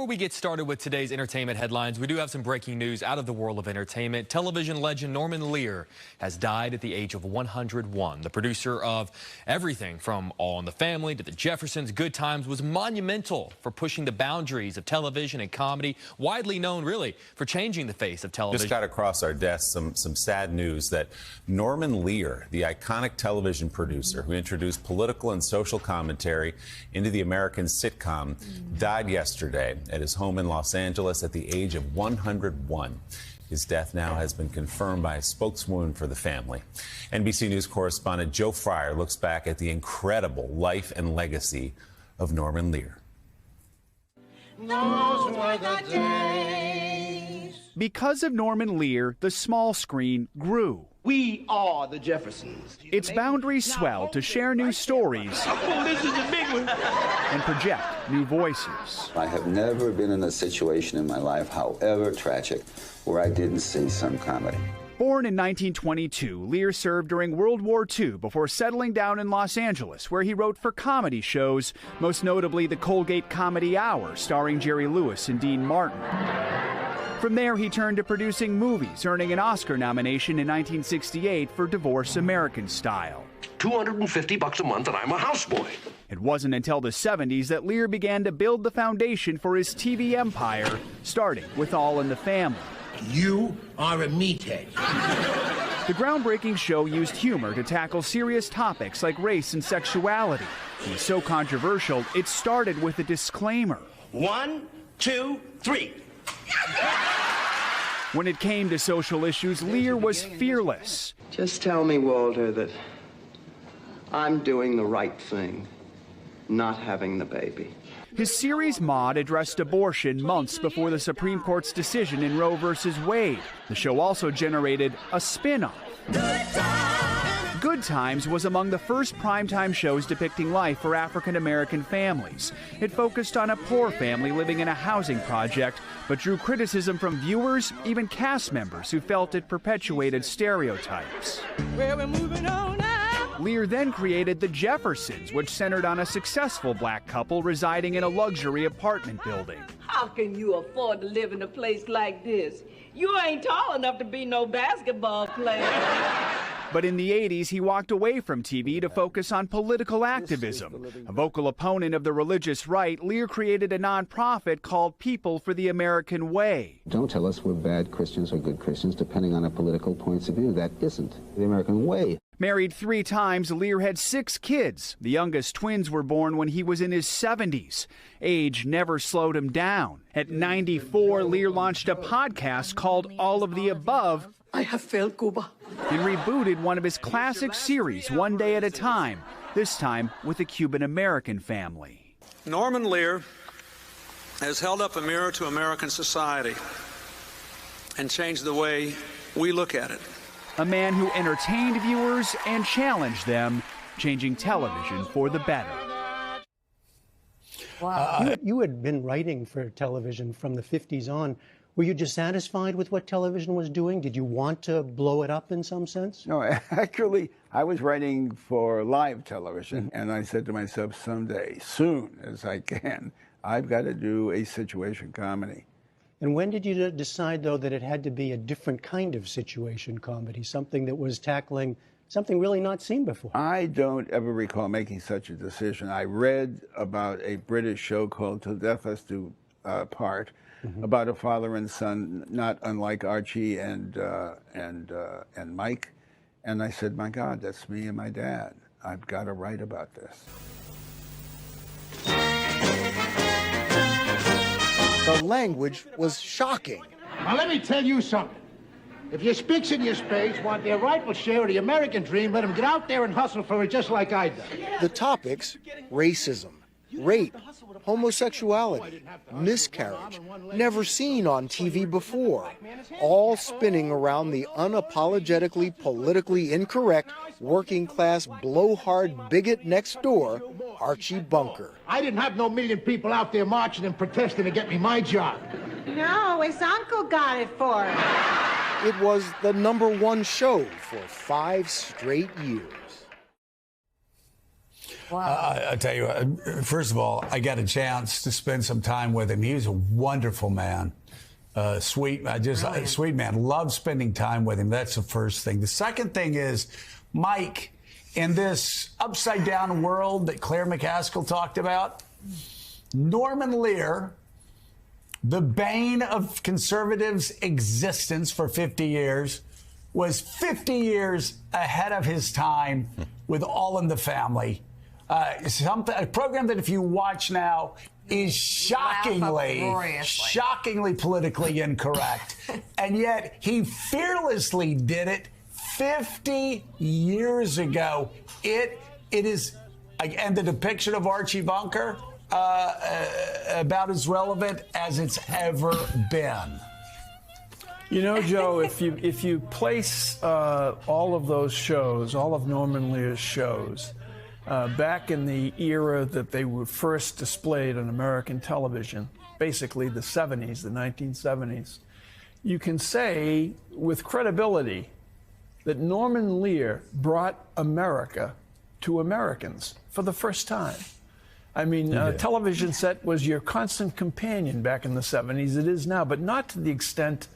Before we get started with today's entertainment headlines, we do have some breaking news out of the world of entertainment. Television legend Norman Lear has died at the age of 101. The producer of everything from All in the Family to the Jeffersons, Good Times, was monumental for pushing the boundaries of television and comedy, widely known really for changing the face of television. Just got across our desk some sad news that Norman Lear, the iconic television producer who introduced political and social commentary into the American sitcom, died yesterday at his home in Los Angeles at the age of 101. His death now has been confirmed by a spokeswoman for the family. NBC News correspondent Joe Fryer looks back at the incredible life and legacy of Norman Lear. Those were the days. Because of Norman Lear, the small screen grew. We are the Jeffersons. Its boundaries swelled to share new stories Oh, this is a big one. and project new voices. I have never been in a situation in my life, however tragic, where I didn't see some comedy. Born in 1922, Lear served during World War II before settling down in Los Angeles, where he wrote for comedy shows, most notably the Colgate Comedy Hour, starring Jerry Lewis and Dean Martin. From there, he turned to producing movies, earning an Oscar nomination in 1968 for Divorce American Style. $250 a month and I'm a houseboy. It wasn't until the 70s that Lear began to build the foundation for his TV empire, starting with All in the Family. You are a meathead. The groundbreaking show used humor to tackle serious topics like race and sexuality. It was so controversial, it started with a disclaimer. 1, 2, 3. When it came to social issues, Lear was fearless. Just tell me, Walter, that I'm doing the right thing, not having the baby. His series Maude addressed abortion months before the Supreme Court's decision in Roe v. Wade. The show also generated a spin-off. Good Times was among the first primetime shows depicting life for African-American families. It focused on a poor family living in a housing project, but drew criticism from viewers, even cast members who felt it perpetuated stereotypes. Well, we're moving on now. Lear then created The Jeffersons, which centered on a successful black couple residing in a luxury apartment building. How can you afford to live in a place like this? You ain't tall enough to be no basketball player. But in the 80s, he walked away from TV to focus on political activism. A vocal opponent of the religious right, Lear created a nonprofit called People for the American Way. Don't tell us we're bad Christians or good Christians, depending on our political points of view. That isn't the American way. Married 3 times, Lear had 6 kids. The youngest twins were born when he was in his 70s. Age never slowed him down. At 94, Lear launched a podcast called All of the Above. I have failed Cuba. And rebooted one of his classic series, One Day at a Time, this time with a Cuban-American family. Norman Lear has held up a mirror to American society and changed the way we look at it. A man who entertained viewers and challenged them, changing television for the better. Wow. You had been writing for television from the 50s on. Were you dissatisfied with what television was doing? Did you want to blow it up in some sense? No, actually, I was writing for live television, and I said to myself, someday, soon as I can, I've got to do a situation comedy. And when did you decide, though, that it had to be a different kind of situation comedy, something that was tackling something really not seen before? I don't ever recall making such a decision. I read about a British show called Till Death Us Do Part, about a father and son, not unlike Archie and Mike. And I said, my God, that's me and my dad. I've got to write about this. The language was shocking. Now, let me tell you something. If your spicks in your space want their rightful share of the American dream, let them get out there and hustle for it just like I did. The topics, racism, rape, homosexuality, miscarriage, never seen on TV before, all spinning around the unapologetically politically incorrect working-class blowhard bigot next door, Archie Bunker. I didn't have no million people out there marching and protesting to get me my job. No, his uncle got it for him. It was the #1 show for 5 straight years. I tell you, first of all, I got a chance to spend some time with him. He was a wonderful man. Sweet man. Love spending time with him. That's the first thing. The second thing is, Mike, in this upside down world that Claire McCaskill talked about, Norman Lear, the bane of conservatives' existence for 50 years, was 50 years ahead of his time with All in the Family. A program that if you watch now is shockingly politically incorrect. And yet he fearlessly did it 50 years ago. It is, and the depiction of Archie Bunker, about as relevant as it's ever been. You know, Joe, if you place all of those shows, all of Norman Lear's shows, back in the era that they were first displayed on American television, basically the 70s, the 1970s, you can say with credibility that Norman Lear brought America to Americans for the first time. I mean, television set was your constant companion back in the 70s. It is now, but not to the extent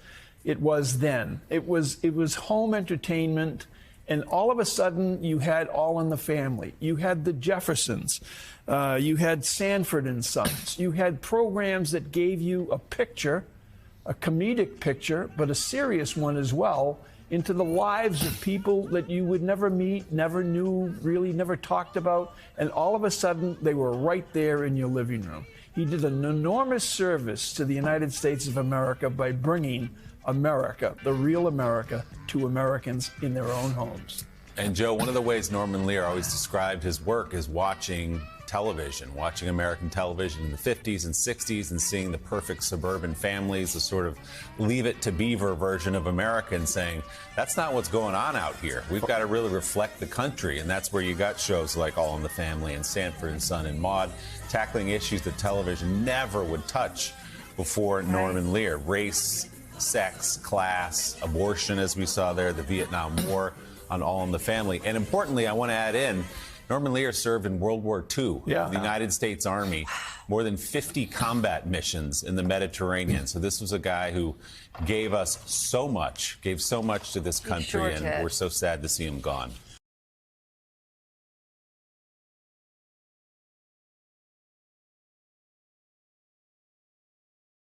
it was then. It was home entertainment, and all of a sudden you had All in the Family. You had the Jeffersons. You had Sanford and Sons. You had programs that gave you a picture, a comedic picture, but a serious one as well, into the lives of people that you would never meet, never knew, really never talked about, and all of a sudden they were right there in your living room. He did an enormous service to the United States of America by bringing America, the real America, to Americans in their own homes. And Joe, one of the ways Norman Lear always described his work is watching television, watching American television in the 50s and 60s and seeing the perfect suburban families, the sort of Leave It to Beaver version of America, and saying, that's not what's going on out here. We've got to really reflect the country. And that's where you got shows like All in the Family and Sanford and Son and Maude, tackling issues that television never would touch before Norman Lear. Race, sex, class, abortion, as we saw there, the Vietnam War on All in the Family. And importantly, I want to add in, Norman Lear served in World War II, the United States Army, more than 50 combat missions in the Mediterranean. So this was a guy who gave us so much, gave so much to this country, and we're so sad to see him gone.